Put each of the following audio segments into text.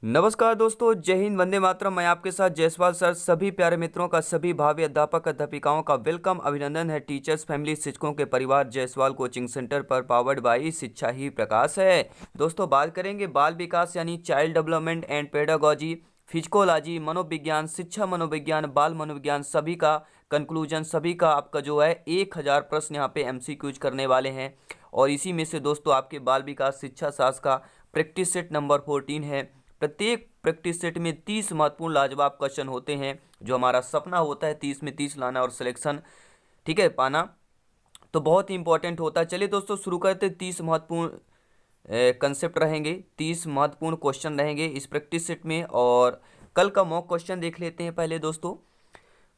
नमस्कार दोस्तों, जय हिंद, वंदे मातरम। मैं आपके साथ जायसवाल सर। सभी प्यारे मित्रों का, सभी भावी अध्यापक अध्यापिकाओं का वेलकम, अभिनंदन है। टीचर्स फैमिली शिक्षकों के परिवार जायसवाल कोचिंग सेंटर पर, पावर्ड बाई शिक्षा ही प्रकाश है। दोस्तों, बात करेंगे बाल विकास यानी चाइल्ड डेवलपमेंट एंड पेडागोजी, फिजिकोलॉजी, मनोविज्ञान, शिक्षा मनोविज्ञान, बाल मनोविज्ञान, सभी का कंक्लूजन, सभी का आपका जो है 1000 प्रश्न यहाँ पे एमसीक्यूज करने वाले हैं। और इसी में से दोस्तों आपके बाल विकास शिक्षा शास्त्र का प्रैक्टिस सेट नंबर 14 है। प्रत्येक प्रैक्टिस सेट में 30 महत्वपूर्ण लाजवाब क्वेश्चन होते हैं। जो हमारा सपना होता है 30 में 30 लाना और सिलेक्शन, ठीक है, पाना, तो बहुत ही इंपॉर्टेंट होता है। चलिए दोस्तों शुरू करते। 30 महत्वपूर्ण कंसेप्ट रहेंगे, 30 महत्वपूर्ण क्वेश्चन रहेंगे इस प्रैक्टिस सेट में। और कल का मॉक क्वेश्चन देख लेते हैं पहले दोस्तों।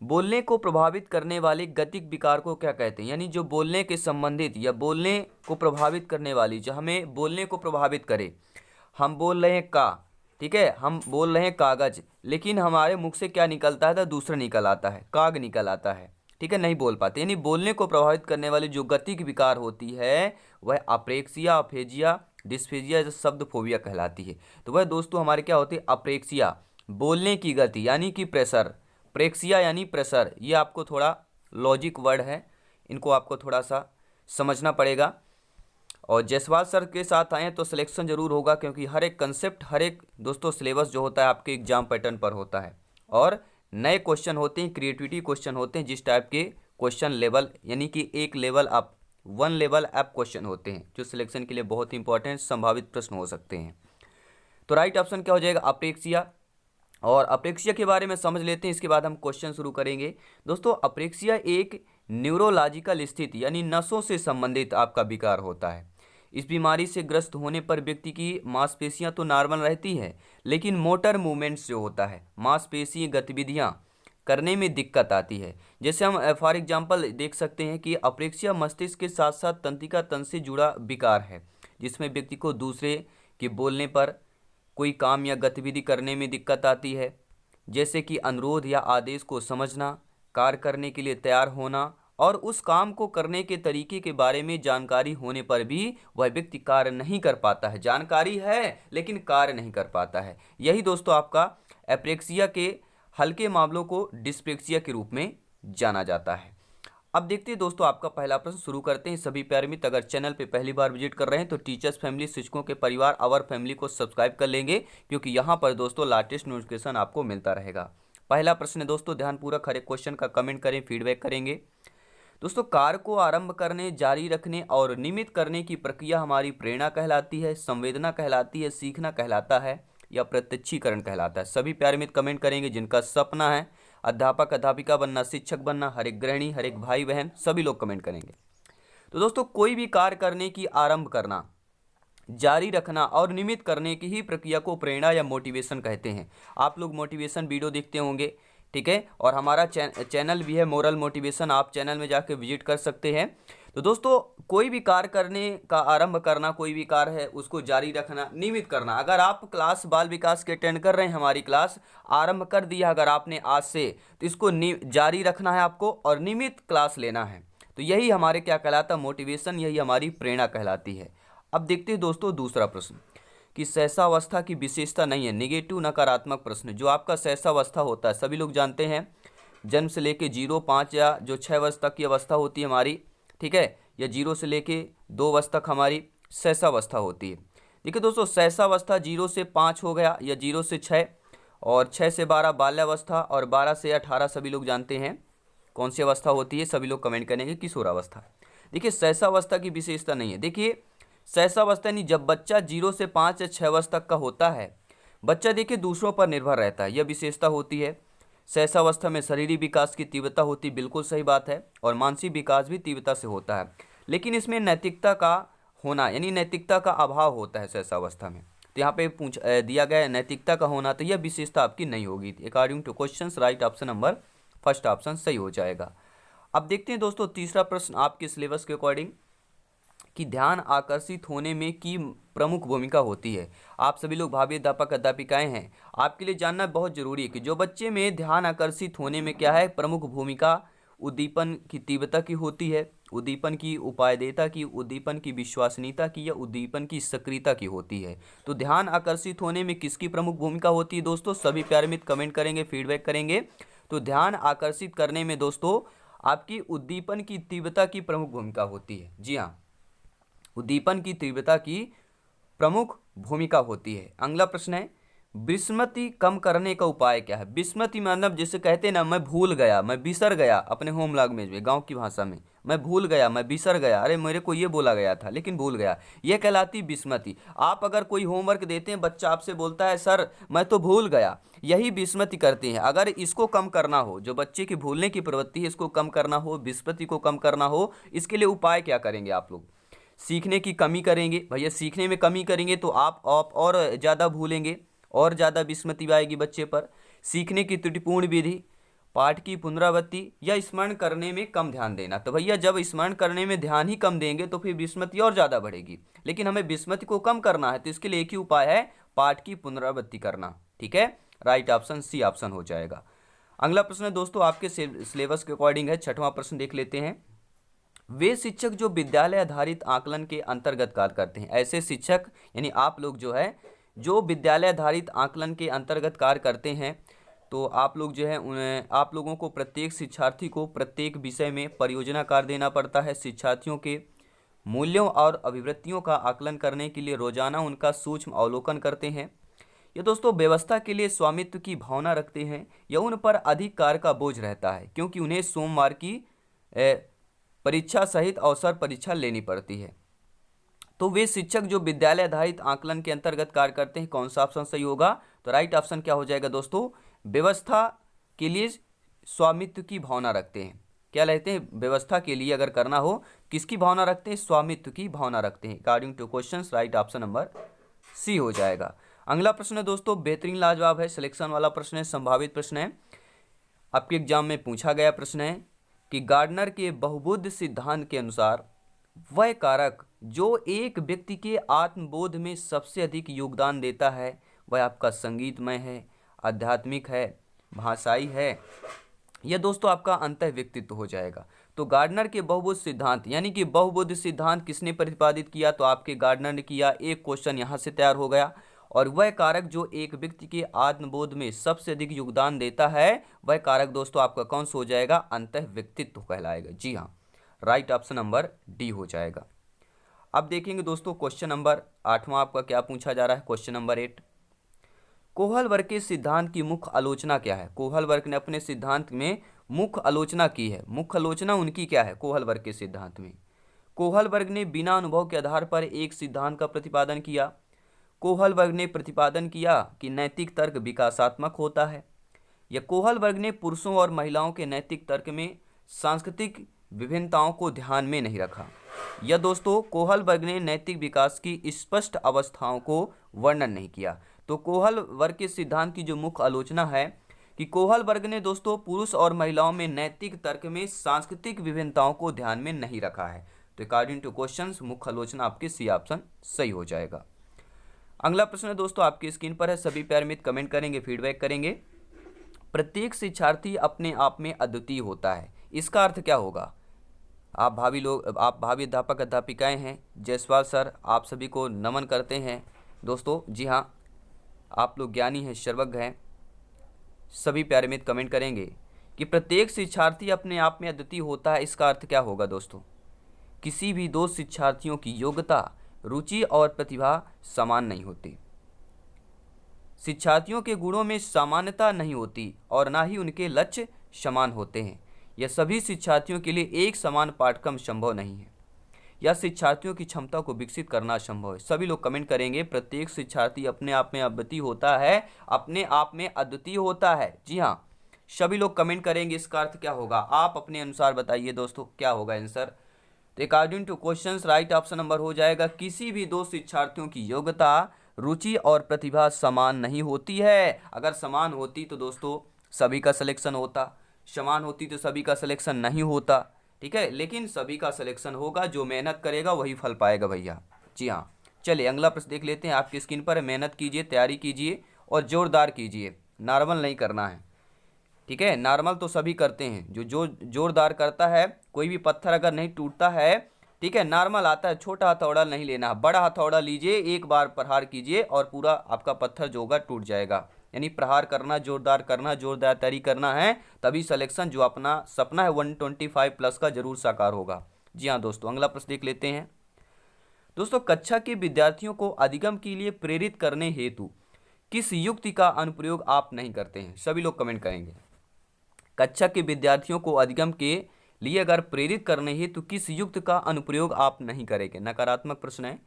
बोलने को प्रभावित करने वाले गतिक विकार को क्या कहते हैं? यानी जो बोलने के संबंधित या बोलने को प्रभावित करने वाली, जो हमें बोलने को प्रभावित करे। हम बोल रहे हैं का, ठीक है, हम बोल रहे हैं कागज, लेकिन हमारे मुख से क्या निकलता है तो दूसरा निकल आता है, काग निकल आता है, ठीक है, नहीं बोल पाते। यानी बोलने को प्रभावित करने वाली जो गतिक विकार होती है वह अप्रेक्सिया, अफेजिया, डिस्फेजिया, जो शब्द फोबिया कहलाती है। तो वह दोस्तों हमारे क्या होती है? अप्रेक्सिया, बोलने की गति यानी कि प्रेशर। प्रेक्सिया यानी प्रेशर। ये आपको थोड़ा लॉजिक वर्ड है, इनको आपको थोड़ा सा समझना पड़ेगा। और जायसवाल सर के साथ आए तो सिलेक्शन जरूर होगा, क्योंकि हर एक कंसेप्ट, हर एक दोस्तों सिलेबस जो होता है आपके एग्जाम पैटर्न पर होता है। और नए क्वेश्चन होते हैं, क्रिएटिविटी क्वेश्चन होते हैं, जिस टाइप के क्वेश्चन लेवल यानी कि एक level up, 1 level up question होते हैं, जो सिलेक्शन के लिए बहुत इंपॉर्टेंट संभावित प्रश्न हो सकते हैं। तो राइट ऑप्शन क्या हो जाएगा? अप्रेक्सिया। और अप्रेक्सिया के बारे में समझ लेते हैं, इसके बाद हम क्वेश्चन शुरू करेंगे। दोस्तों, अप्रेक्सिया एक न्यूरोलॉजिकल स्थिति यानी नसों से संबंधित आपका विकार होता है। इस बीमारी से ग्रस्त होने पर व्यक्ति की मांसपेशियां तो नॉर्मल रहती है, लेकिन मोटर मूवमेंट्स जो होता है, मांसपेशीय गतिविधियां करने में दिक्कत आती है। जैसे हम फॉर एग्जांपल देख सकते हैं कि अप्रेक्सिया मस्तिष्क के साथ साथ तंत्रिका तंत्र से जुड़ा विकार है, जिसमें व्यक्ति को दूसरे के बोलने पर, कोई काम या गतिविधि करने में दिक्कत आती है, जैसे कि अनुरोध या आदेश को समझना, कार्य करने के लिए तैयार होना, और उस काम को करने के तरीके के बारे में जानकारी होने पर भी वह व्यक्ति कार्य नहीं कर पाता है। जानकारी है लेकिन कार्य नहीं कर पाता है। यही दोस्तों आपका एप्रेक्सिया के हल्के मामलों को डिस्प्रेक्सिया के रूप में जाना जाता है। अब देखते हैं दोस्तों आपका पहला प्रश्न शुरू करते हैं। सभी प्यारे मित्र अगर चैनल पे पहली बार विजिट कर रहे हैं तो टीचर्स फैमिली शिक्षकों के परिवार आवर फैमिली को सब्सक्राइब कर लेंगे, क्योंकि यहाँ पर दोस्तों लेटेस्ट नोटिफिकेशन आपको मिलता रहेगा। पहला प्रश्न है दोस्तों, ध्यानपूर्वक हर एक क्वेश्चन का कमेंट करें, फीडबैक करेंगे। दोस्तों, कार्य को आरंभ करने, जारी रखने और नियमित करने की प्रक्रिया हमारी प्रेरणा कहलाती है, संवेदना कहलाती है, सीखना कहलाता है, या प्रत्यक्षीकरण कहलाता है। सभी प्यारे मित्र कमेंट करेंगे। जिनका सपना है अध्यापक अध्यापिका बनना, शिक्षक बनना, हर एक गृहिणी, हर एक भाई बहन, सभी लोग कमेंट करेंगे। तो दोस्तों, कोई भी कार्य करने की आरंभ करना, जारी रखना और नियमित करने की ही प्रक्रिया को प्रेरणा या मोटिवेशन कहते हैं। आप लोग मोटिवेशन वीडियो देखते होंगे, ठीक है, और हमारा चैनल भी है मोरल मोटिवेशन, आप चैनल में जाकर विजिट कर सकते हैं। तो दोस्तों, कोई भी कार्य करने का आरंभ करना, कोई भी कार्य है उसको जारी रखना, नियमित करना। अगर आप क्लास बाल विकास के अटेंड कर रहे हैं, हमारी क्लास आरंभ कर दिया अगर आपने आज से, तो इसको जारी रखना है आपको और नियमित क्लास लेना है। तो यही हमारे क्या कहलाता है? मोटिवेशन, यही हमारी प्रेरणा कहलाती है। अब देखते हैं दोस्तों दूसरा प्रश्न कि सहसावस्था की विशेषता नहीं है। नेगेटिव नकारात्मक प्रश्न। जो आपका सहसावस्था होता है सभी लोग जानते हैं, जन्म से लेके 0, 5 या जो 6 वर्ष तक की अवस्था होती है हमारी, ठीक है, या 0 से लेके 2 वर्ष तक हमारी सहसावस्था होती है। देखिए दोस्तों, सहसावस्था 0 से 5 हो गया, या 0 से 6, और 6 से 12 बाल्यावस्था, और 12 से 18 सभी लोग जानते हैं कौन सी अवस्था होती है। सभी लोग कमेंट करेंगे किशोरावस्था। देखिए, सहसावस्था की विशेषता नहीं है। देखिए, सहसावस्था यानी जब बच्चा 0 से 5 या 6 वर्ष तक का होता है, बच्चा देखिए दूसरों पर निर्भर रहता है, यह विशेषता होती है। सहसावस्था में शारीरिक विकास की तीव्रता होती, बिल्कुल सही बात है, और मानसिक विकास भी तीव्रता से होता है। लेकिन इसमें नैतिकता का होना यानी नैतिकता का अभाव होता है सहसावस्था में। तो यहाँ पे दिया गया है नैतिकता का होना, तो यह विशेषता आपकी नहीं होगी। According to question right option number first option सही हो जाएगा। अब देखते हैं दोस्तों तीसरा प्रश्न आपके सिलेबस के अकॉर्डिंग कि ध्यान आकर्षित होने में की प्रमुख भूमिका होती है। आप सभी लोग भावी अध्यापक अध्यापिकाएं हैं, आपके लिए जानना बहुत जरूरी है कि जो बच्चे में ध्यान आकर्षित होने में क्या है प्रमुख भूमिका उद्दीपन की तीव्रता की होती है, उद्दीपन की उपादेयता की, उद्दीपन की विश्वसनीयता की, या उद्दीपन की सक्रियता की होती है। तो ध्यान आकर्षित होने में किसकी प्रमुख भूमिका होती है दोस्तों? सभी प्यारे मित्र कमेंट करेंगे, फीडबैक करेंगे। तो ध्यान आकर्षित करने में दोस्तों आपकी उद्दीपन की तीव्रता की प्रमुख भूमिका होती है। जी हाँ, उद्दीपन की तीव्रता की प्रमुख भूमिका होती है। अगला प्रश्न है, विस्मृति कम करने का उपाय क्या है? विस्मृति मतलब जिसे कहते हैं ना, मैं भूल गया, मैं बिसर गया, अपने होम लैंग्वेज में, गांव की भाषा में, मैं भूल गया, मैं बिसर गया, अरे मेरे को ये बोला गया था लेकिन भूल गया, ये कहलाती विस्मृति। आप अगर कोई होमवर्क देते हैं, बच्चा आपसे बोलता है सर मैं तो भूल गया, यही विस्मृति करती है। अगर इसको कम करना हो, जो बच्चे की भूलने की प्रवृत्ति है, इसको कम करना हो, विस्मृति को कम करना हो, इसके लिए उपाय क्या करेंगे आप लोग? सीखने की कमी करेंगे भैया, सीखने में कमी करेंगे तो आप और ज़्यादा भूलेंगे, और ज़्यादा विस्मृति आएगी बच्चे पर। सीखने की त्रुटिपूर्ण विधि, पाठ की पुनरावृत्ति, या स्मरण करने में कम ध्यान देना। तो भैया जब स्मरण करने में ध्यान ही कम देंगे तो फिर विस्मृति और ज़्यादा बढ़ेगी, लेकिन हमें विस्मृति को कम करना है तो इसके लिए एक ही उपाय है, पाठ की पुनरावृत्ति करना। ठीक है, राइट ऑप्शन सी ऑप्शन हो जाएगा। अगला प्रश्न है दोस्तों आपके सिलेबस के अकॉर्डिंग है, 6वां प्रश्न देख लेते हैं। वे शिक्षक जो विद्यालय आधारित आकलन के अंतर्गत कार्य करते हैं, ऐसे शिक्षक यानी आप लोग जो है जो विद्यालय आधारित आकलन के अंतर्गत कार्य करते हैं, तो आप लोग जो है उन्हें, आप लोगों को प्रत्येक शिक्षार्थी को प्रत्येक विषय में परियोजना कार्य देना पड़ता है। शिक्षार्थियों के मूल्यों और अभिवृत्तियों का आकलन करने के लिए रोजाना उनका सूक्ष्म अवलोकन करते हैं। ये दोस्तों व्यवस्था के लिए स्वामित्व की भावना रखते हैं, या उन पर अधिक कार्य का बोझ रहता है क्योंकि उन्हें सोमवार की परीक्षा सहित अवसर परीक्षा लेनी पड़ती है। तो वे शिक्षक जो विद्यालय आधारित आकलन के अंतर्गत कार्य करते हैं, कौन सा ऑप्शन सही होगा? तो राइट ऑप्शन क्या हो जाएगा दोस्तों? व्यवस्था के लिए स्वामित्व की भावना रखते हैं। क्या रहते हैं? व्यवस्था के लिए अगर करना हो किसकी भावना रखते हैं? स्वामित्व की भावना रखते हैं। According to question right option number C हो जाएगा। अगला प्रश्न है दोस्तों बेहतरीन लाजवाब है, सिलेक्शन वाला प्रश्न है, संभावित प्रश्न है, आपके एग्जाम में पूछा गया प्रश्न है कि गार्डनर के बहुबुद्ध सिद्धांत के अनुसार वह कारक जो एक व्यक्ति के आत्मबोध में सबसे अधिक योगदान देता है वह आपका संगीतमय है, आध्यात्मिक है, भाषाई है, यह दोस्तों आपका अंतः व्यक्तित्व हो जाएगा। तो गार्डनर के बहुबुद्ध सिद्धांत यानी कि बहुबुद्ध सिद्धांत किसने प्रतिपादित किया? तो आपके गार्डनर ने किया। एक क्वेश्चन यहाँ से तैयार हो गया। और वह कारक जो एक व्यक्ति के आत्मबोध में सबसे अधिक योगदान देता है वह कारक दोस्तों आपका कौन सा हो जाएगा? अंतः व्यक्तित्व कहलाएगा। जी हाँ, राइट ऑप्शन नंबर डी हो जाएगा। अब देखेंगे दोस्तों क्वेश्चन नंबर 8वां आपका क्या पूछा जा रहा है। क्वेश्चन नंबर 8, कोहल वर्ग के सिद्धांत की मुख्य आलोचना क्या है? कोहल वर्ग ने अपने सिद्धांत में मुख्य आलोचना की है। मुख्य आलोचना उनकी क्या है कोहल वर्ग के सिद्धांत में? कोहल वर्ग ने बिना अनुभव के आधार पर एक सिद्धांत का प्रतिपादन किया। कोहल वर्ग ने प्रतिपादन किया कि नैतिक तर्क विकासात्मक होता है। या कोहल वर्ग ने पुरुषों और महिलाओं के नैतिक तर्क में सांस्कृतिक विभिन्नताओं को ध्यान में नहीं रखा। या दोस्तों कोहल वर्ग ने नैतिक विकास की स्पष्ट अवस्थाओं को वर्णन नहीं किया। तो कोहल वर्ग के सिद्धांत की जो मुख्य आलोचना है कि कोहल वर्ग ने दोस्तों पुरुष और महिलाओं में नैतिक तर्क में सांस्कृतिक विभिन्नताओं को ध्यान में नहीं रखा है। तो अकॉर्डिंग टू क्वेश्चन मुख्य आलोचना आपके सी ऑप्शन सही हो जाएगा। अगला प्रश्न है दोस्तों आपकी स्क्रीन पर है, सभी प्यारे मित्र कमेंट करेंगे, फीडबैक करेंगे। प्रत्येक शिक्षार्थी अपने आप में अद्वितीय होता है, इसका अर्थ क्या होगा? आप भावी अध्यापक अध्यापिकाएं हैं, जायसवाल सर आप सभी को नमन करते हैं दोस्तों। जी हाँ, आप लोग ज्ञानी हैं, सर्वज्ञ हैं। सभी प्यारे मित्र कमेंट करेंगे कि प्रत्येक शिक्षार्थी अपने आप में अद्वितीय होता है, इसका अर्थ क्या होगा दोस्तों? किसी भी दो शिक्षार्थियों की योग्यता, रुचि और प्रतिभा समान नहीं होती। शिक्षार्थियों के गुणों में समानता नहीं होती और ना ही उनके लक्ष्य समान होते हैं। यह सभी शिक्षार्थियों के लिए एक समान पाठ्यक्रम संभव नहीं है। या शिक्षार्थियों की क्षमता को विकसित करना संभव है। सभी लोग कमेंट करेंगे प्रत्येक शिक्षार्थी अपने आप में अद्वितीय होता है, अपने आप में अद्वितीय होता है। जी हाँ, सभी लोग कमेंट करेंगे, इसका अर्थ क्या होगा? आप अपने अनुसार बताइए दोस्तों क्या होगा आंसर। तो according to questions right option number हो जाएगा किसी भी दो शिक्षार्थियों की योग्यता, रुचि और प्रतिभा समान नहीं होती है। अगर समान होती तो दोस्तों सभी का सिलेक्शन होता, समान होती तो सभी का सिलेक्शन नहीं होता। ठीक है, लेकिन सभी का सिलेक्शन होगा, जो मेहनत करेगा वही फल पाएगा भैया। जी हाँ, चलिए अगला प्रश्न देख लेते हैं। आपकी स्क्रीन पर मेहनत कीजिए, तैयारी कीजिए और जोरदार कीजिए, नॉर्मल नहीं करना है। ठीक है, नॉर्मल तो सभी करते हैं, जो जोरदार करता है, कोई भी पत्थर अगर नहीं टूटता है, ठीक है, नॉर्मल आता है, छोटा हथौड़ा नहीं लेना, बड़ा हथौड़ा लीजिए, एक बार प्रहार कीजिए और पूरा आपका पत्थर जो होगा टूट जाएगा। यानी प्रहार करना, जोरदार तैयारी करना है, तभी सिलेक्शन जो अपना सपना है 125 प्लस का जरूर साकार होगा। जी हाँ दोस्तों, अगला प्रश्न देख लेते हैं। दोस्तों, कक्षा के विद्यार्थियों को अधिगम के लिए प्रेरित करने हेतु किस युक्ति का अनुप्रयोग आप नहीं करते हैं? सभी लोग कमेंट करेंगे। कक्षा के विद्यार्थियों को अधिगम के लिए अगर प्रेरित करने हेतु किस युक्ति का अनुप्रयोग आप नहीं करेंगे? नकारात्मक प्रश्न है।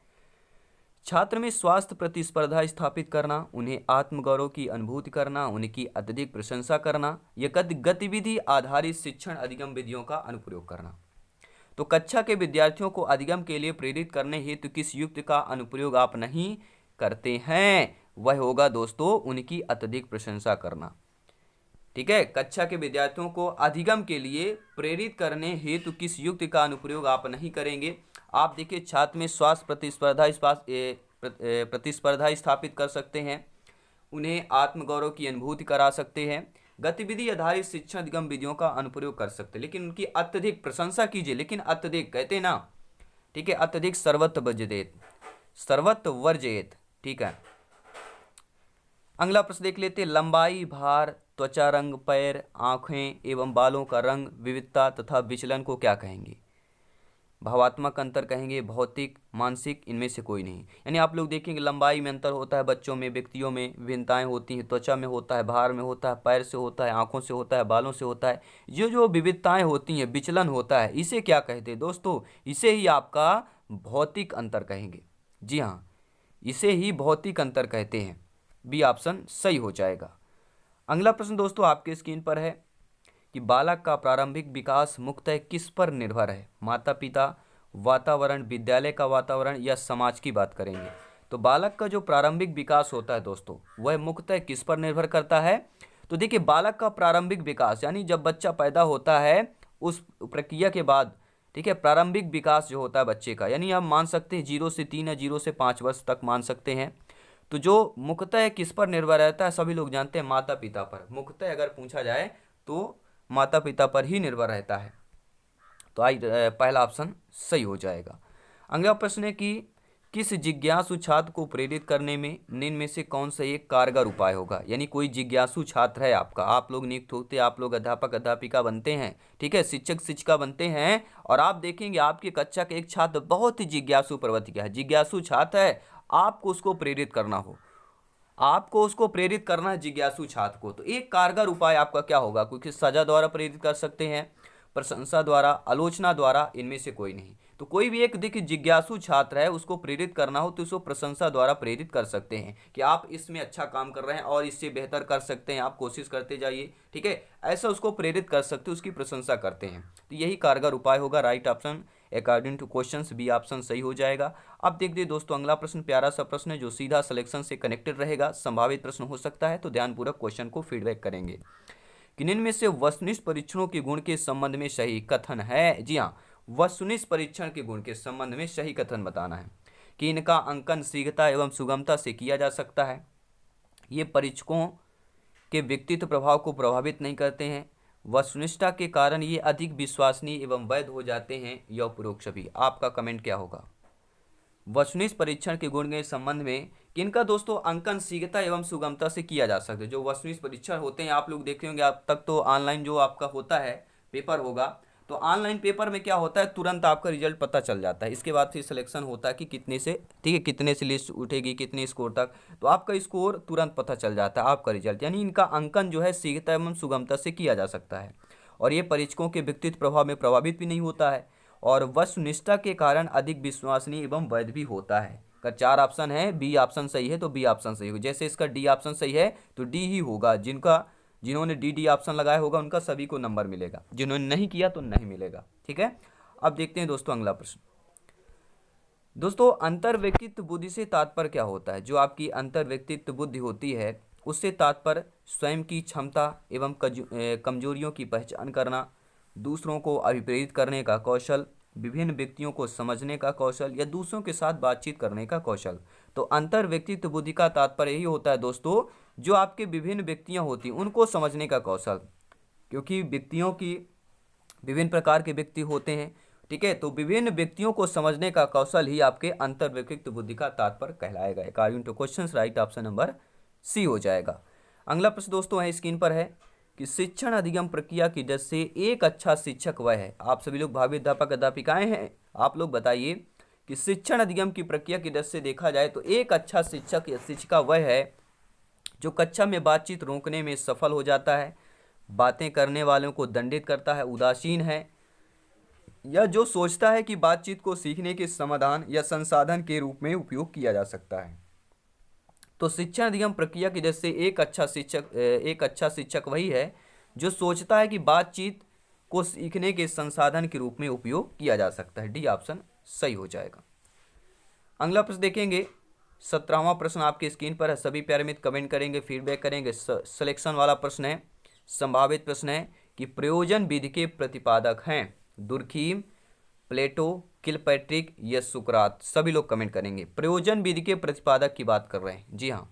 छात्र में स्वास्थ्य प्रतिस्पर्धा स्थापित करना, उन्हें आत्मगौरव की अनुभूति करना, उनकी अत्यधिक प्रशंसा करना, या गतिविधि आधारित शिक्षण अधिगम विधियों का अनुप्रयोग करना। तो कक्षा के विद्यार्थियों को अधिगम के लिए प्रेरित करने हेतु किस युक्ति का अनुप्रयोग आप नहीं करते हैं? वह होगा दोस्तों उनकी अत्यधिक प्रशंसा करना। ठीक है, कक्षा के विद्यार्थियों को अधिगम के लिए प्रेरित करने हेतु किस युक्ति का अनुप्रयोग आप नहीं करेंगे? आप देखिए, छात्र में स्वास्थ्य प्रतिस्पर्धा स्थापित कर सकते हैं, उन्हें आत्मगौरव की अनुभूति करा सकते हैं, गतिविधि आधारित शिक्षण अधिगम विधियों का अनुप्रयोग कर सकते हैं, लेकिन उनकी अत्यधिक प्रशंसा कीजिए, लेकिन अत्यधिक कहते हैं ना, ठीक है, अत्यधिक सर्वत्र वर्जयेत। ठीक है, अगला प्रश्न देख लेते हैं। लंबाई, भार, त्वचा रंग, पैर, आंखें एवं बालों का रंग, विविधता तथा विचलन को क्या कहेंगे? भावात्मक अंतर कहेंगे, भौतिक, मानसिक, इनमें से कोई नहीं। यानी आप लोग देखेंगे लंबाई में अंतर होता है, बच्चों में, व्यक्तियों में विभिन्नताएं होती हैं, त्वचा में होता है, भार में होता है, पैर से होता है, आंखों से होता है, बालों से होता है। जो विविधताएं होती हैं, विचलन होता है, इसे क्या कहते हैं दोस्तों? इसे ही आपका भौतिक अंतर कहेंगे। जी हाँ, इसे ही भौतिक अंतर कहते हैं। बी ऑप्शन सही हो जाएगा। अगला प्रश्न दोस्तों आपके स्क्रीन पर है कि बालक का प्रारंभिक विकास मुख्यतः किस पर निर्भर है? माता पिता, वातावरण, विद्यालय का वातावरण या समाज की बात करेंगे। तो बालक का जो प्रारंभिक विकास होता है दोस्तों, वह मुख्यतः किस पर निर्भर करता है? तो देखिए, बालक का प्रारंभिक विकास यानी जब बच्चा पैदा होता है उस प्रक्रिया के बाद, ठीक है, प्रारंभिक विकास जो होता है बच्चे का, यानी हम मान सकते हैं 0 से 3 या 0 से 5 वर्ष तक मान सकते हैं। तो जो मुख्यतः किस पर निर्भर रहता है, सभी लोग जानते हैं माता पिता पर। मुख्यतः अगर पूछा जाए तो माता पिता पर ही निर्भर रहता है। तो पहला ऑप्शन सही हो जाएगा। अगला प्रश्न है कि किस जिज्ञासु छात्र को प्रेरित करने में निम्न में से कौन सा एक कारगर उपाय होगा? यानी कोई जिज्ञासु छात्र है आपका, आप लोग नियुक्त होते हैं, आप लोग अध्यापक अध्यापिका बनते हैं, ठीक है, शिक्षक शिक्षिका बनते हैं, और आप देखेंगे आपकी कक्षा का एक छात्र बहुत ही जिज्ञासु प्रवृत्ति का है, जिज्ञासु छात्र है, आपको उसको प्रेरित करना हो, आपको उसको प्रेरित करना है जिज्ञासु छात्र को। तो एक कारगर उपाय आपका क्या होगा? क्योंकि सजा द्वारा प्रेरित कर सकते हैं, प्रशंसा द्वारा, आलोचना द्वारा, इनमें से कोई नहीं। तो कोई भी एक देखिए जिज्ञासु छात्र है, उसको प्रेरित करना हो तो उसको प्रशंसा द्वारा प्रेरित कर सकते हैं कि आप इसमें अच्छा काम कर रहे हैं और इससे बेहतर कर सकते हैं, आप कोशिश करते जाइए, ठीक है, ऐसा उसको प्रेरित कर सकते हैं, उसकी प्रशंसा करते हैं। तो यही कारगर उपाय होगा। Right option according to questions B option सही हो जाएगा। अब देखते दोस्तों अगला प्रश्न, प्यारा सा प्रश्न है जो सीधा सिलेक्शन से कनेक्टेड रहेगा, संभावित प्रश्न हो सकता है, तो ध्यानपूर्वक क्वेश्चन को फीडबैक करेंगे। कि इनमें से वस्तुनिष्ठ परीक्षणों के गुण के संबंध में सही कथन है? जी हाँ, वस्तुनिष्ठ परीक्षण के गुण के संबंध में सही कथन बताना है कि इनका अंकन शीघ्रता एवं सुगमता से किया जा सकता है, ये परीक्षकों के व्यक्तित्व प्रभाव को प्रभावित नहीं करते हैं, वस्तुनिष्ठता के कारण ये अधिक विश्वसनीय एवं वैध हो जाते हैं, या उपरोक्त सभी। आपका कमेंट क्या होगा? वस्तुनिष्ठ परीक्षण के गुण के संबंध में किनका दोस्तों अंकन शीघ्रता एवं सुगमता से किया जा सकता है। जो वस्तुनिष्ठ परीक्षण होते हैं, आप लोग देखे होंगे, आप तक तो ऑनलाइन जो आपका होता है पेपर होगा, तो ऑनलाइन पेपर में क्या होता है, तुरंत आपका रिजल्ट पता चल जाता है। इसके बाद फिर सिलेक्शन होता है कि कितने से, ठीक है, कितने से लिस्ट उठेगी, कितने स्कोर तक, तो आपका स्कोर तुरंत पता चल जाता है, आपका रिजल्ट। यानी इनका अंकन जो है शीघ्रता एवं सुगमता से किया जा सकता है, और ये परीक्षकों के व्यक्तित्व प्रभाव में प्रभावित भी नहीं होता है, और वस्तुनिष्ठता के कारण अधिक विश्वसनीय एवं वैध भी होता है। का 4 ऑप्शन है, बी ऑप्शन सही है तो बी ऑप्शन सही होगा। जैसे इसका डी ऑप्शन सही है तो डी ही होगा। जिन्होंने डी ऑप्शन लगाया होगा उनका सभी को नंबर मिलेगा, जिन्होंने नहीं किया तो नहीं मिलेगा। ठीक है, अब देखते हैं दोस्तों अगला प्रश्न। दोस्तों, अंतर व्यक्तित्व बुद्धि से तात्पर्य क्या होता है? जो आपकी अंतर व्यक्तित्व बुद्धि होती है उससे तात्पर्य स्वयं की क्षमता एवं कमजोरियों की पहचान करना, दूसरों को अभिप्रेरित करने का कौशल, विभिन्न व्यक्तियों को समझने का कौशल, या दूसरों के साथ बातचीत करने का कौशल। तो अंतर व्यक्तित्व बुद्धि का तात्पर्य यही होता है दोस्तों, जो आपके विभिन्न व्यक्तियां होती हैं उनको समझने का कौशल, क्योंकि व्यक्तियों की विभिन्न प्रकार के व्यक्ति होते हैं, ठीक है। तो विभिन्न व्यक्तियों को समझने का कौशल ही आपके अंतर्व्यक्तित्व बुद्धि का तात्पर्य कहलाएगा। According to questions right option number C हो जाएगा। अगला प्रश्न दोस्तों है स्क्रीन पर है कि शिक्षण अधिगम प्रक्रिया की दृष्टि से एक अच्छा शिक्षक वह है। आप सभी लोग भावी अध्यापक अध्यापिकाएं हैं, आप लोग बताइए कि शिक्षण अधिगम की प्रक्रिया की दृष्टि से देखा जाए तो एक अच्छा शिक्षक या शिक्षिका वह है जो कक्षा में बातचीत रोकने में सफल हो जाता है, बातें करने वालों को दंडित करता है, उदासीन है, या जो सोचता है कि बातचीत को सीखने के समाधान या संसाधन के रूप में उपयोग किया जा सकता है। तो शिक्षण अधिगम प्रक्रिया की दृष्टि से एक अच्छा शिक्षक वही है जो सोचता है कि बातचीत को सीखने के संसाधन के रूप में उपयोग किया जा सकता है। डी ऑप्शन सही हो जाएगा। अगला प्रश्न देखेंगे, 17वां प्रश्न आपके स्क्रीन पर है। सभी प्यारे मित्र कमेंट करेंगे, फीडबैक करेंगे। सिलेक्शन वाला प्रश्न है, संभावित प्रश्न है कि प्रयोजन विधि के प्रतिपादक हैं दुर्खीम, प्लेटो, किलपैट्रिक या सुकरात। सभी लोग कमेंट करेंगे। प्रयोजन विधि के प्रतिपादक की बात कर रहे हैं। जी हाँ,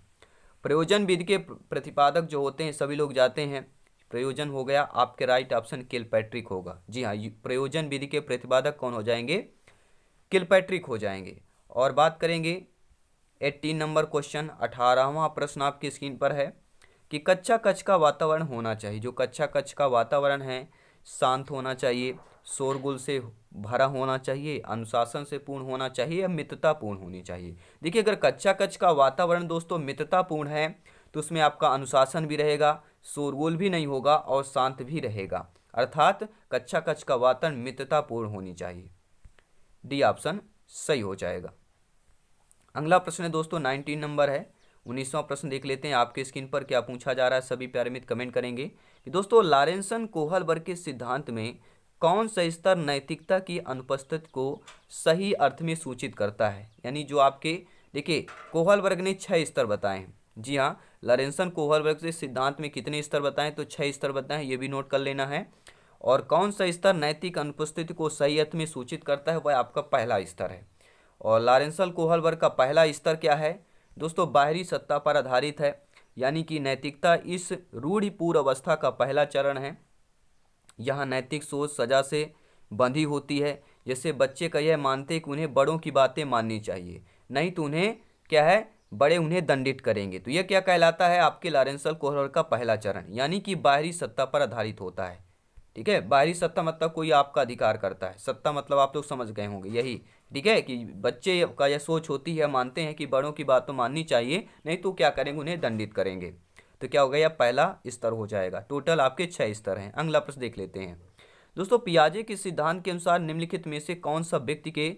प्रयोजन विधि के प्रतिपादक जो होते हैं सभी लोग जाते हैं। प्रयोजन हो गया आपके राइट ऑप्शन किलपैट्रिक होगा। जी हाँ, प्रयोजन विधि के प्रतिपादक कौन हो जाएंगे? किलपैट्रिक हो जाएंगे। और बात करेंगे 18 नंबर क्वेश्चन, 18वां प्रश्न आपकी स्क्रीन पर है कि कक्षा कक्ष का वातावरण होना चाहिए। जो कक्षा कक्ष का वातावरण है शांत होना चाहिए, शोरगुल से भरा होना चाहिए, अनुशासन से पूर्ण होना चाहिए या मित्रतापूर्ण होनी चाहिए। देखिए, अगर कक्षा कक्ष का वातावरण दोस्तों मित्रतापूर्ण है तो उसमें आपका अनुशासन भी रहेगा, शोरगुल भी नहीं होगा और शांत भी रहेगा। अर्थात कक्षा कक्ष का वातावरण मित्रतापूर्ण होनी चाहिए। डी ऑप्शन सही हो जाएगा। अगला प्रश्न है दोस्तों 19 नंबर है। 19वां प्रश्न देख लेते हैं आपके स्क्रीन पर क्या पूछा जा रहा है। सभी प्यारे मित्र कमेंट करेंगे कि दोस्तों लॉरेंसन कोहलबर्ग के सिद्धांत में कौन सा स्तर नैतिकता की अनुपस्थिति को सही अर्थ में सूचित करता है। यानी जो आपके देखिए कोहलबर्ग ने 6 स्तर बताए हैं। जी हाँ, लॉरेंसन कोहलबर्ग से सिद्धांत में कितने स्तर बताएं? तो 6 स्तर बताएं, ये भी नोट कर लेना है। और कौन सा स्तर नैतिक अनुपस्थिति को सही अर्थ में सूचित करता है, वह आपका पहला स्तर है। और लॉरेंसन कोहलबर्ग का पहला स्तर क्या है दोस्तों? बाहरी सत्ता पर आधारित है, यानी कि नैतिकता इस रूढ़िपूर्ण अवस्था का पहला चरण है। यहाँ नैतिक सोच सजा से बंधी होती है। जैसे बच्चे का यह मानते कि उन्हें बड़ों की बातें माननी चाहिए, नहीं तो उन्हें क्या है, बड़े उन्हें दंडित करेंगे। तो यह क्या कहलाता है? आपके लॉरेंसन कोहलबर्ग का पहला चरण, यानी कि बाहरी सत्ता पर आधारित होता है। ठीक है, बाहरी सत्ता मतलब कोई आपका अधिकार करता है, सत्ता मतलब आप लोग समझ गए होंगे यही। ठीक है, कि बच्चे का यह सोच होती है, मानते हैं कि बड़ों की बात तो माननी चाहिए, नहीं तो क्या करेंगे, उन्हें दंडित करेंगे। तो क्या होगा, यह पहला स्तर हो जाएगा। टोटल आपके 6 स्तर हैं। अगला प्रश्न देख लेते हैं दोस्तों, पियाजे के सिद्धांत के अनुसार निम्नलिखित में से कौन सा व्यक्ति के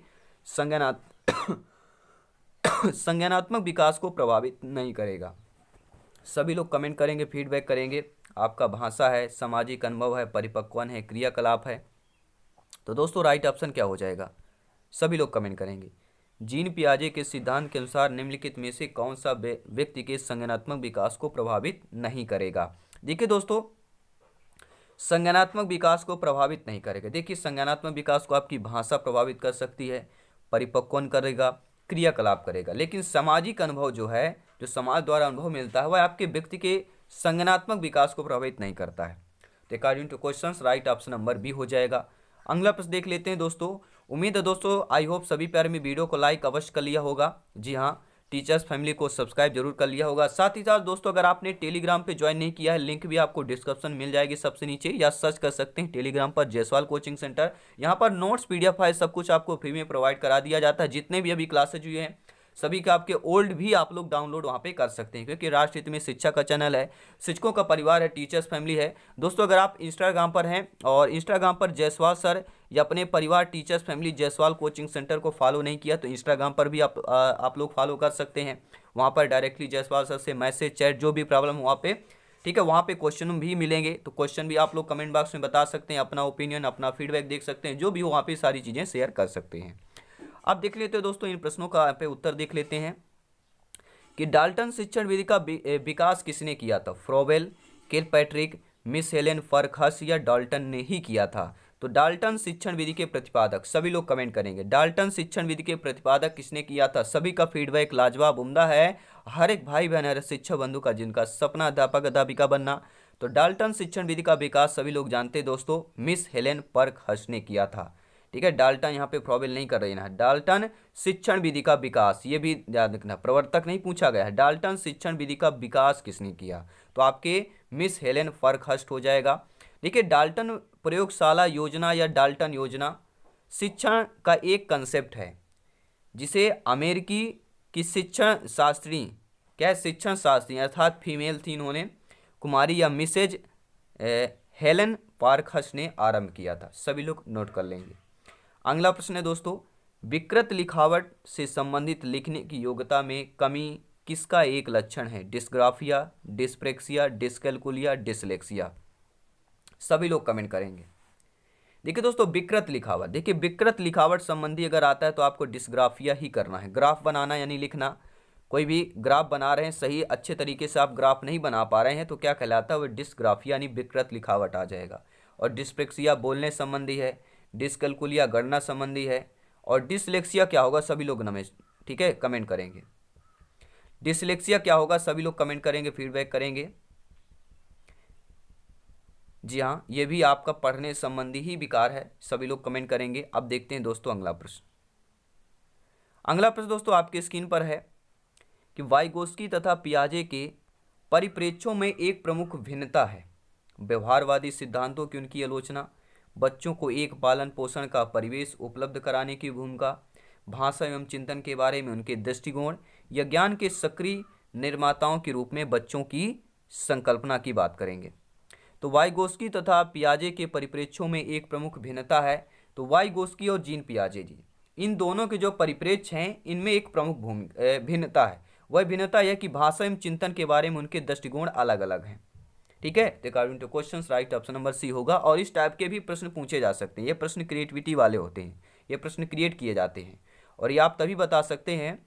संज्ञानात्मक विकास को प्रभावित नहीं करेगा। सभी लोग कमेंट करेंगे, फीडबैक करेंगे। आपका भाषा है, सामाजिक अनुभव है, परिपक्वन है, क्रियाकलाप है। तो दोस्तों राइट ऑप्शन क्या हो जाएगा? सभी लोग कमेंट करेंगे। जीन पियाजे के सिद्धांत के अनुसार निम्नलिखित में से कौन सा व्यक्ति के संज्ञानात्मक विकास को प्रभावित नहीं करेगा। देखिए दोस्तों, संज्ञानात्मक विकास को प्रभावित नहीं करेगा। देखिए, संज्ञानात्मक विकास को आपकी भाषा प्रभावित कर सकती है, परिपक्वन करेगा, क्रियाकलाप करेगा, लेकिन सामाजिक अनुभव जो है, जो समाज द्वारा अनुभव मिलता है, वह आपके व्यक्ति के संज्ञानात्मक विकास को प्रभावित नहीं करता है। तो according to questions right option number B हो जाएगा। अगला प्रश्न देख लेते हैं दोस्तों। उम्मीद है दोस्तों, आई होप सभी प्यारे में वीडियो को लाइक अवश्य कर लिया होगा। जी हाँ, टीचर्स फैमिली को सब्सक्राइब जरूर कर लिया होगा। साथ ही साथ दोस्तों, अगर आपने टेलीग्राम पे ज्वाइन नहीं किया है, लिंक भी आपको डिस्क्रिप्शन मिल जाएगी सबसे नीचे, या सर्च कर सकते हैं टेलीग्राम पर जायसवाल कोचिंग सेंटर। यहाँ पर नोट्स, पीडीएफ फाइल सब कुछ आपको फ्री में प्रोवाइड करा दिया जाता है। जितने भी अभी क्लासेज हुए हैं सभी का आपके ओल्ड भी आप लोग डाउनलोड वहाँ पे कर सकते हैं, क्योंकि राष्ट्र हित में शिक्षा का चैनल है, शिक्षकों का परिवार है, टीचर्स फैमिली है। दोस्तों, अगर आप इंस्टाग्राम पर हैं और इंस्टाग्राम पर जायसवाल सर या अपने परिवार teachers family Jaiswal coaching centre को फॉलो नहीं किया तो इंस्टाग्राम पर भी आप लोग फॉलो कर सकते हैं। वहाँ पर डायरेक्टली जायसवाल सर से मैसेज, चैट, जो भी प्रॉब्लम हो वहाँ पे, ठीक है, वहाँ पे क्वेश्चन भी मिलेंगे। तो क्वेश्चन भी आप लोग कमेंट बॉक्स में बता सकते हैं, अपना ओपिनियन, अपना फीडबैक देख सकते हैं, जो भी हो वहाँ पे सारी चीज़ें शेयर कर सकते हैं। अब देख लेते हैं दोस्तों, इन प्रश्नों का यहाँ पे उत्तर देख लेते हैं कि डाल्टन शिक्षण विधि का विकास किसने किया था? फ्रोबेल, किलपैट्रिक, मिस हेलेन फर्कहस या डाल्टन ने ही किया था। तो डाल्टन शिक्षण विधि के प्रतिपादक, सभी लोग कमेंट करेंगे, डाल्टन शिक्षण विधि के प्रतिपादक किसने किया था? सभी का फीडबैक लाजवाब, उम्दा है। हर एक भाई बहन, हर शिक्षक बंधु का जिनका सपना अध्यापक अध्यापिका बनना, तो डाल्टन शिक्षण विधि का विकास सभी लोग जानते हैं दोस्तों, मिस हेलेन परकहस्ट ने किया था। ठीक है, डाल्टन यहाँ पे प्रॉब्लम नहीं कर रही ना, डाल्टन शिक्षण विधि का विकास, ये भी याद रखना, प्रवर्तक नहीं पूछा गया है। डाल्टन शिक्षण विधि का विकास किसने किया, तो आपके मिस हेलेन परकहस्ट हो जाएगा। देखिए, डाल्टन प्रयोगशाला योजना या डाल्टन योजना शिक्षण का एक कंसेप्ट है जिसे अमेरिकी की शिक्षण शास्त्री, क्या शिक्षण शास्त्री अर्थात फीमेल थी इन्होंने, कुमारी या मिसेज हेलेन परकहस्ट ने आरंभ किया था। सभी लोग नोट कर लेंगे। अगला प्रश्न है दोस्तों, विकृत लिखावट से संबंधित लिखने की योग्यता में कमी किसका एक लक्षण है? Dysgraphia, dyspraxia, dyscalculia, dyslexia. सभी लोग कमेंट करेंगे। देखिए दोस्तों, विकृत लिखावट, देखिए विकृत लिखावट संबंधी अगर आता है तो आपको डिस्ग्राफिया ही करना है। ग्राफ बनाना यानी लिखना, कोई भी ग्राफ बना रहे हैं, सही अच्छे तरीके से आप ग्राफ नहीं बना पा रहे हैं तो क्या कहलाता है, वो डिस्ग्राफिया यानी विकृत लिखावट आ जाएगा। और डिस्प्रेक्सिया बोलने संबंधी है, डिस्कैल्कुलिया गणना संबंधी है, और डिसलेक्सिया क्या होगा, सभी लोग नमेश, ठीक है, कमेंट करेंगे। डिसलेक्सिया क्या होगा, सभी लोग कमेंट करेंगे, फीडबैक करेंगे। जी हाँ, ये भी आपका पढ़ने संबंधी ही विकार है, सभी लोग कमेंट करेंगे। अब देखते हैं दोस्तों अगला प्रश्न। अगला प्रश्न दोस्तों आपके स्क्रीन पर है कि वाइगोस्की तथा पियाजे के परिप्रेक्ष्यों में एक प्रमुख भिन्नता है। व्यवहारवादी सिद्धांतों की उनकी आलोचना, बच्चों को एक पालन पोषण का परिवेश उपलब्ध कराने की भूमिका, भाषा एवं चिंतन के बारे में उनके दृष्टिकोण, या ज्ञान के सक्रिय निर्माताओं के रूप में बच्चों की संकल्पना की बात करेंगे। तो वाइगोस्की तथा पियाजे के परिप्रेक्ष्यों में एक प्रमुख भिन्नता है। तो वाइगोस्की और जीन पियाजे जी, इन दोनों के जो परिप्रेक्ष्य हैं इनमें एक प्रमुख भिन्नता है। वह भिन्नता यह कि भाषा एवं चिंतन के बारे में उनके दृष्टिकोण अलग अलग हैं। ठीक है, according to questions right option number C होगा। और इस टाइप के भी प्रश्न पूछे जा सकते हैं, ये प्रश्न क्रिएटिविटी वाले होते हैं, ये प्रश्न क्रिएट किए जाते हैं, और ये आप तभी बता सकते हैं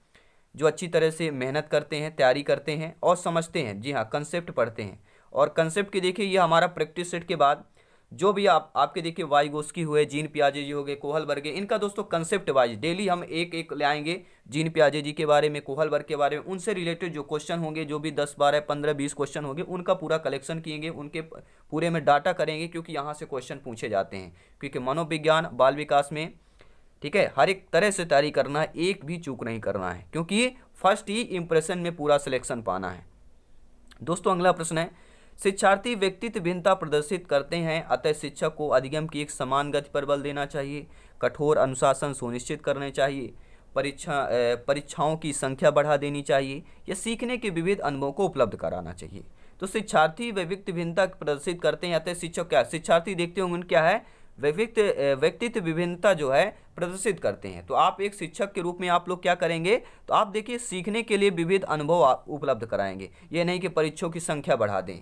जो अच्छी तरह से मेहनत करते हैं, तैयारी करते हैं और समझते हैं। जी हाँ, कंसेप्ट पढ़ते हैं। और कंसेप्ट की देखिए, ये हमारा प्रैक्टिस सेट के बाद जो भी आपके देखिए वाइगोस्की हुए, जीन पियाजे जी हो गए, कोहलबर्ग, इनका दोस्तों कंसेप्ट वाइज डेली हम एक एक ले आएंगे। जीन पियाजे जी के बारे में, कोहलबर्ग के बारे में, उनसे रिलेटेड जो क्वेश्चन होंगे, जो भी 10 12 15 20 क्वेश्चन होंगे, उनका पूरा कलेक्शन किएंगे, उनके पूरे में डाटा करेंगे, क्योंकि यहाँ से क्वेश्चन पूछे जाते हैं। क्योंकि मनोविज्ञान बाल विकास में, ठीक है, हर एक तरह से तैयारी करना है, एक भी चूक नहीं करना है, क्योंकि फर्स्ट ही इंप्रेशन में पूरा सिलेक्शन पाना है। दोस्तों अगला प्रश्न है, शिक्षार्थी व्यक्तित्व भिन्नता प्रदर्शित करते हैं, अतः शिक्षक को अधिगम की एक समान गति पर बल देना चाहिए, कठोर अनुशासन सुनिश्चित करने चाहिए, परीक्षाओं की संख्या बढ़ा देनी चाहिए, या सीखने के विविध अनुभवों को उपलब्ध कराना चाहिए। तो शिक्षार्थी व्यक्तित्व भिन्नता प्रदर्शित करते हैं, अतः शिक्षक क्या, शिक्षार्थी देखते होंगे क्या है, व्यक्तित्व विभिन्नता जो है प्रदर्शित करते हैं। तो आप एक शिक्षक के रूप में आप लोग क्या करेंगे, तो आप देखिए सीखने के लिए विविध अनुभव उपलब्ध कराएंगे। ये नहीं कि परीक्षाओं की संख्या बढ़ा दें,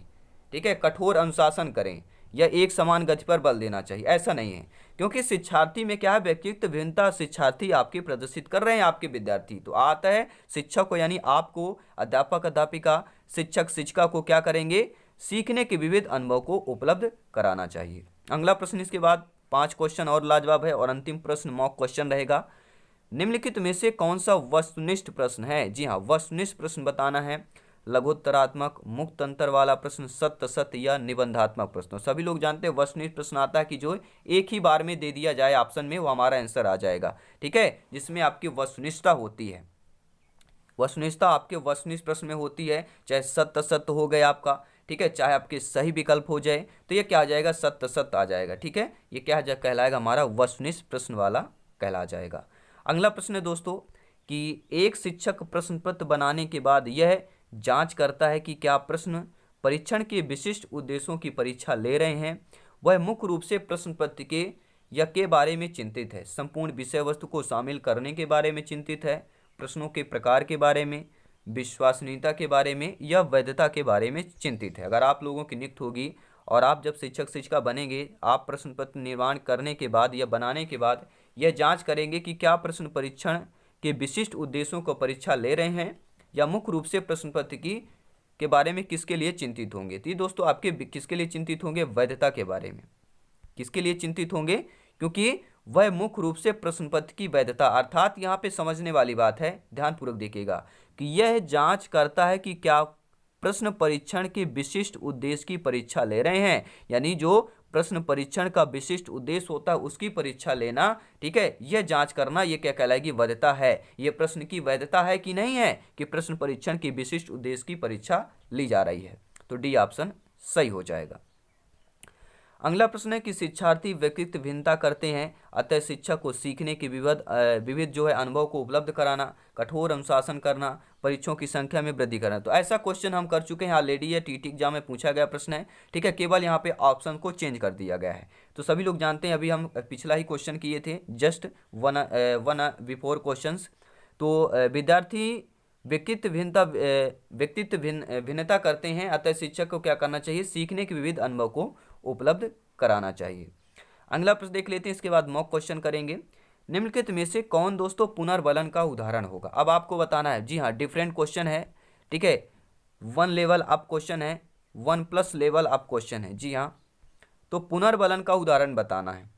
ठीक है, कठोर अनुशासन करें या एक समान गति पर बल देना चाहिए, ऐसा नहीं है। क्योंकि शिक्षार्थी में क्या है, व्यक्तित्व भिन्नता शिक्षार्थी आपके प्रदर्शित कर रहे हैं, आपके विद्यार्थी। तो आता है शिक्षक को, यानी आपको, अध्यापक अध्यापिका, शिक्षक शिक्षिका को क्या करेंगे, सीखने के विविध अनुभव को उपलब्ध कराना चाहिए। अगला प्रश्न, इसके बाद 5 क्वेश्चन और लाजवाब है, और अंतिम प्रश्न मॉक क्वेश्चन रहेगा। निम्नलिखित में से कौन सा वस्तुनिष्ठ प्रश्न है? जी हाँ, वस्तुनिष्ठ प्रश्न बताना है। लघुत्तरात्मक, मुक्त अंतर वाला प्रश्न, सत्य सत्य, या निबंधात्मक प्रश्न। सभी लोग जानते हैं वस्तुनिष्ठ प्रश्न आता है कि जो एक ही बार में दे दिया जाए ऑप्शन में, वो हमारा आंसर आ जाएगा। ठीक है, जिसमें आपकी वस्तुनिष्ठता होती है। वस्तुनिष्ठता आपके वस्तुनिष्ठ प्रश्न में होती है, चाहे सत्य सत्य हो गया आपका, ठीक है, चाहे आपके सही विकल्प हो जाए, तो ये क्या आ जाएगा, सत्य सत्य आ जाएगा। ठीक है, ये क्या कहलाएगा, हमारा वस्तुनिष्ठ प्रश्न वाला कहला जाएगा। अगला प्रश्न है दोस्तों कि एक शिक्षक प्रश्न पत्र बनाने के बाद यह जांच करता है कि क्या प्रश्न परीक्षण के विशिष्ट उद्देश्यों की परीक्षा ले रहे हैं, वह मुख्य रूप से प्रश्न पत्र के या के बारे में चिंतित है, संपूर्ण विषय वस्तु को शामिल करने के बारे में चिंतित है, प्रश्नों के प्रकार के बारे में, विश्वसनीयता के बारे में, या वैधता के बारे में चिंतित है। अगर आप लोगों की नियुक्ति होगी और आप जब शिक्षक शिक्षिका बनेंगे, आप प्रश्न पत्र निर्माण करने के बाद या बनाने के बाद यह जांच करेंगे कि क्या प्रश्न परीक्षण के विशिष्ट उद्देश्यों को परीक्षा ले रहे हैं, या मुख्य रूप से प्रश्न पत्र के बारे में किसके लिए चिंतित होंगे। तो ये दोस्तों आपके किसके लिए चिंतित होंगे, वैधता के बारे में। किसके लिए चिंतित होंगे, क्योंकि वह मुख्य रूप से प्रश्न पत्र की वैधता, अर्थात यहाँ पे समझने वाली बात है, ध्यानपूर्वक देखिएगा कि यह जांच करता है कि क्या प्रश्न परीक्षण के विशिष्ट उद्देश्य की परीक्षा ले रहे हैं, यानी जो प्रश्न परीक्षण का विशिष्ट उद्देश्य होता है उसकी परीक्षा लेना, ठीक है, यह जांच करना, यह क्या कहलाएगी, वैधता है। यह प्रश्न की वैधता है कि नहीं है कि प्रश्न परीक्षण के विशिष्ट उद्देश्य की परीक्षा ली जा रही है। तो डी ऑप्शन सही हो जाएगा। अगला प्रश्न है कि शिक्षार्थी व्यक्तित्व भिन्नता करते हैं, अतः शिक्षक को सीखने के विविध जो है अनुभव को उपलब्ध कराना, कठोर अनुशासन करना, परीक्षाओं की संख्या में वृद्धि करना। तो ऐसा क्वेश्चन हम कर चुके हैं ऑलरेडी, ये टीटी एग्जाम में पूछा गया प्रश्न है, ठीक है, केवल यहाँ पे ऑप्शन को चेंज कर दिया गया है। तो सभी लोग जानते हैं, अभी हम पिछला ही क्वेश्चन किए थे, जस्ट वन बिफोर क्वेश्चन। तो विद्यार्थी व्यक्तित्व भिन्नता करते हैं, अतः शिक्षक को क्या करना चाहिए, सीखने के विविध अनुभव को उपलब्ध कराना चाहिए। अगला प्रश्न देख लेते हैं, इसके बाद मॉक क्वेश्चन करेंगे। निम्नलिखित में से कौन दोस्तों पुनर्बलन का उदाहरण होगा। अब आपको बताना है, जी हाँ, डिफरेंट क्वेश्चन है, ठीक है, 1 लेवल अप क्वेश्चन है, 1+ लेवल अप क्वेश्चन है, जी हाँ। तो पुनर्बलन का उदाहरण बताना है।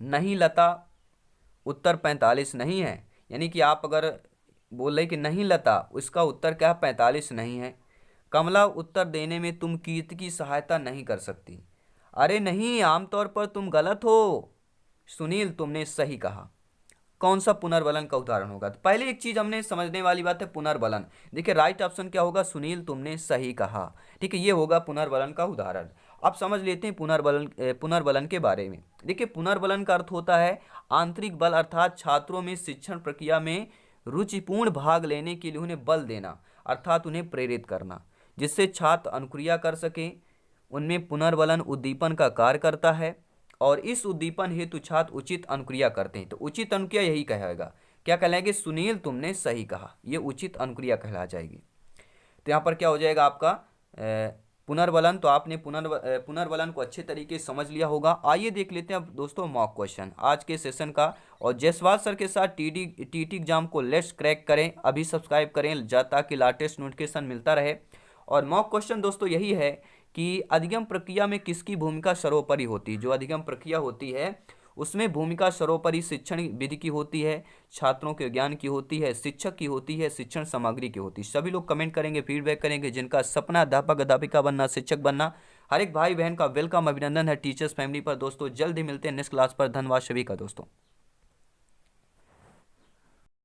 नहीं लता, उत्तर 45 नहीं है, यानी कि आप अगर बोल रहे कि नहीं लता, उसका उत्तर क्या 45 नहीं है। कमला, उत्तर देने में तुम कीर्ति की सहायता नहीं कर सकती। अरे नहीं, आमतौर पर तुम गलत हो। सुनील, तुमने सही कहा। कौन सा पुनर्बलन का उदाहरण होगा। तो पहले एक चीज हमने समझने वाली बात है, पुनर्बलन। देखिए राइट ऑप्शन क्या होगा, सुनील तुमने सही कहा, ठीक है, ये होगा पुनर्बलन का उदाहरण। अब समझ लेते हैं पुनर्बलन के बारे में। देखिए पुनर्बलन का अर्थ होता है आंतरिक बल, अर्थात छात्रों में शिक्षण प्रक्रिया में रुचिपूर्ण भाग लेने के लिए उन्हें बल देना, अर्थात उन्हें प्रेरित करना, जिससे छात्र अनुक्रिया कर सकें। उनमें पुनर्बलन उद्दीपन का कार्य करता है और इस उद्दीपन हेतु छात्र उचित अनुक्रिया करते हैं। तो उचित अनुक्रिया यही कहेगा, क्या कहलाएगी, सुनील तुमने सही कहा, ये उचित अनुक्रिया कहला जाएगी। तो यहाँ पर क्या हो जाएगा आपका पुनर्बलन। तो आपने पुनर्बलन को अच्छे तरीके से समझ लिया होगा। आइए देख लेते हैं अब दोस्तों मॉक क्वेश्चन आज के सेशन का। और जायसवाल सर के साथ टीटी एग्जाम को लेट्स क्रैक करें, अभी सब्सक्राइब करें ताकि लेटेस्ट नोटिफिकेशन मिलता रहे। और मॉक क्वेश्चन दोस्तों यही है कि अधिगम प्रक्रिया में किसकी भूमिका सर्वोपरि होती है। जो अधिगम प्रक्रिया होती है उसमें भूमिका सर्वोपरि शिक्षण विधि की होती है, छात्रों के ज्ञान की होती है, शिक्षक की होती है, शिक्षण सामग्री की होती है। सभी लोग कमेंट करेंगे, फीडबैक करेंगे, जिनका सपना अध्यापक अध्यापिका बनना, शिक्षक बनना, हर एक भाई बहन का वेलकम, अभिनंदन है टीचर्स फैमिली पर। दोस्तों जल्द ही मिलते हैं नेक्स्ट क्लास पर। धन्यवाद सभी का दोस्तों।